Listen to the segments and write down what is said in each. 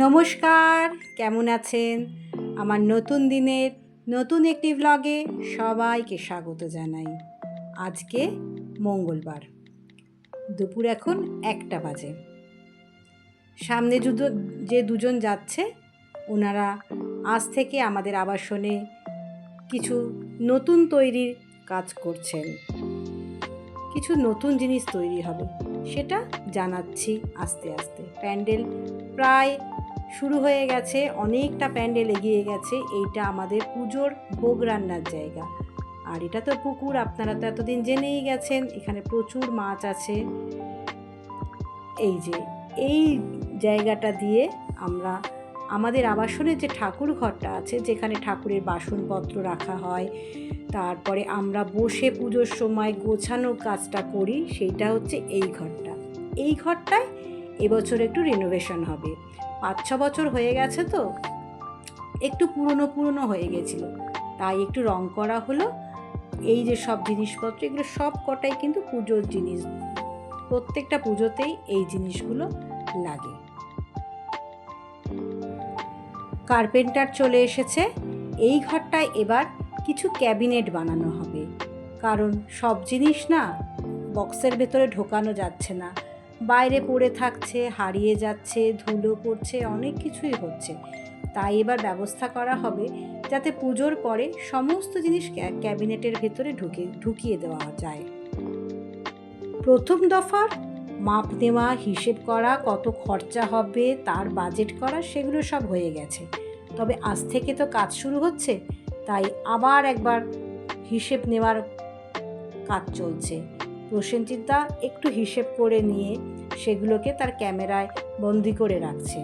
নমস্কার, কেমন আছেন? আমার নতুন দিনের নতুন একটি ব্লগে সবাইকে স্বাগত জানাই। আজকে মঙ্গলবার, দুপুর এখন 1টা বাজে। সামনে যে দুজন যাচ্ছে ওনারা আজ থেকে আমাদের আবাসনে কিছু নতুন তৈরির কাজ করছেন। কিছু নতুন জিনিস তৈরি হবে, সেটা জানাচ্ছি আস্তে আস্তে। প্যান্ডেল প্রায় শুরু হয়ে গেছে, অনেকটা প্যান্ডেল এগিয়ে গেছে। এইটা আমাদের পুজোর ভোগ রান্নার জায়গা, আর এটা তো পুকুর, আপনারা তো এতদিন জেনেই গেছেন। এখানে প্রচুর মাছ আছে। এই জায়গাটা দিয়ে আমরা আমাদের আবাসনের যে ঠাকুর ঘরটা আছে, যেখানে ঠাকুরের বাসনপত্র রাখা হয়, তারপরে আমরা বসে পুজোর সময় গোছানো কাজটা করি, সেইটা হচ্ছে এই ঘরটা। এই ঘরটায় এবছর একটু রিনোভেশন হবে। 5-6 বছর হয়ে গেছে, তো একটু পুরনো হয়ে গেছিল, তাই একটু রং করা হলো। এই যে সব জিনিসপত্র, এগুলো সব কটাই কিন্তু পুজোর জিনিস। প্রত্যেকটা পুজোতেই এই জিনিসগুলো লাগে। কার্পেন্টার চলে এসেছে। এই ঘরটায় এবার কিছু ক্যাবিনেট বানানো হবে, কারণ সব জিনিস না বক্সের ভেতরে ঢোকানো যাচ্ছে না, বাইরে পড়ে থাকছে, হারিয়ে যাচ্ছে, ধুলো পড়ছে, অনেক কিছুই হচ্ছে। তাই এবার ব্যবস্থা করা হবে যাতে পুজোর পরে সমস্ত জিনিস ক্যাবিনেটের ভেতরে ঢুকিয়ে দেওয়া যায়। প্রথম দফার মাপ নেওয়া, হিসেব করা, কত খরচা হবে তার বাজেট করা, সেগুলো সব হয়ে গেছে। তবে আজ থেকে তো কাজ শুরু হচ্ছে, তাই আবার একবার হিসেব নেওয়ার কাজ চলছে। প্রসেনজিৎদা একটু হিসেব করে নিয়ে সেগুলোকে তার ক্যামেরায় বন্দি করে রাখছে।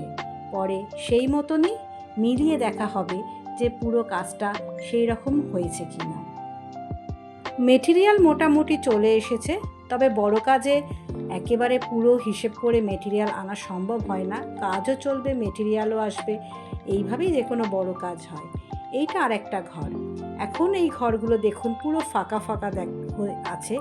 পরে সেই মতনই মিলিয়ে দেখা হবে যে পুরো কাজটা সেই রকম হয়েছে কিনা। মেটেরিয়াল মোটামুটি চলে এসেছে, তবে বড় কাজে একেবারে পুরো হিসেব করে মেটেরিয়াল আনা সম্ভব হয় না। কাজও চলবে, মেটেরিয়ালও আসবে, এইভাবেই যে কোনো বড় কাজ হয়। এইটা আর একটা ঘর। এখন এই ঘরগুলো দেখুন পুরো ফাঁকা হয়ে আছে।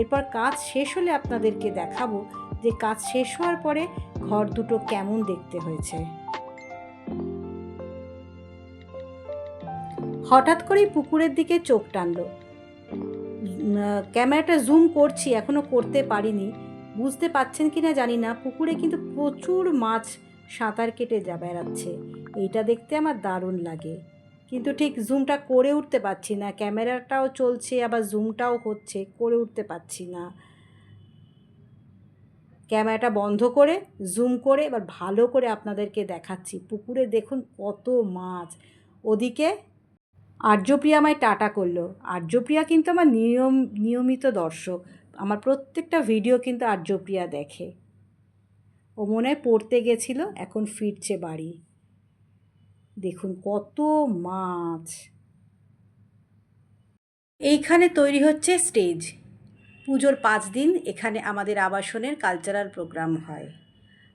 এরপর কাজ শেষ হলে আপনাদেরকে দেখাবো যে কাজ শেষ হওয়ার পরে ঘর দুটো কেমন দেখতে হয়েছে। হঠাৎ করেই পুকুরের দিকে চোখ টানলো। ক্যামেরাটা জুম করছি, এখনও করতে পারিনি। বুঝতে পাচ্ছেন কি না জানি না, পুকুরে কিন্তু প্রচুর মাছ সাঁতার কেটে বেড়াচ্ছে। এইটা দেখতে আমার দারুণ লাগে, কিন্তু ঠিক জুমটা করে উঠতে পারছি না। ক্যামেরাটাও চলছে, আবার জুমটাও হচ্ছে, করে উঠতে পারছি না। ক্যামেরাটা বন্ধ করে জুম করে এবার ভালো করে আপনাদেরকে দেখাচ্ছি। পুকুরে দেখুন কত মাছ। ওদিকে আর্যপ্রিয়া আমায় টাটা করলো। আর্যপ্রিয়া কিন্তু আমার নিয়মিত দর্শক, আমার প্রত্যেকটা ভিডিও কিন্তু আর্যপ্রিয়া দেখে। ও মনে হয় পড়তে গেছিল, এখন ফিরছে বাড়ি। দেখুন কত মাছ। এইখানে তৈরি হচ্ছে স্টেজ। পুজোর 5 দিন এখানে আমাদের আবাসনের কালচারাল প্রোগ্রাম হয়।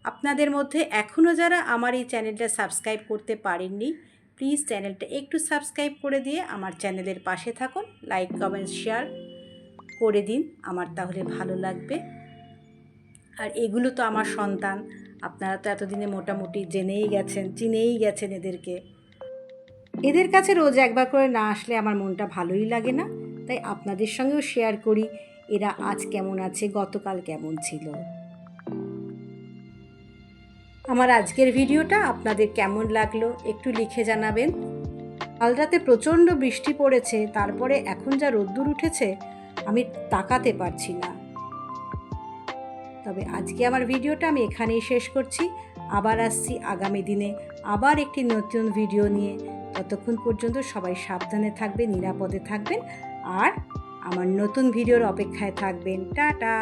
আপনাদের মধ্যে এখনও যারা আমার এই চ্যানেলটা সাবস্ক্রাইব করতে পারেননি, প্লিজ চ্যানেলটা একটু সাবস্ক্রাইব করে দিয়ে আমার চ্যানেলের পাশে থাকুন। লাইক, কমেন্ট, শেয়ার করে দিন, আমার তাহলে ভালো লাগবে। আর এগুলো তো আমার সন্তান, আপনারা তো এতদিনে মোটামুটি চিনেই গেছেন এদেরকে। এদের কাছে রোজ একবার করে না আসলে আমার মনটা ভালোই লাগে না, তাই আপনাদের সঙ্গেও শেয়ার করি এরা আজ কেমন আছে, গতকাল কেমন ছিল। আমার আজকের ভিডিওটা আপনাদের কেমন লাগলো একটু লিখে জানাবেন। কাল রাতে প্রচণ্ড বৃষ্টি পড়েছে, তারপরে এখন যা রোদ্দুর উঠেছে আমি তাকাতে পারছি না। তবে আজকে আমার ভিডিওটা আমি এখানেই শেষ করছি। আবার আসছি আগামী দিনে আবার একটি নতুন ভিডিও নিয়ে। ততক্ষণ পর্যন্ত সবাই সাবধানে থাকবেন, নিরাপদে থাকবেন, আর আমার নতুন ভিডিওর অপেক্ষায় থাকবেন। টাটা।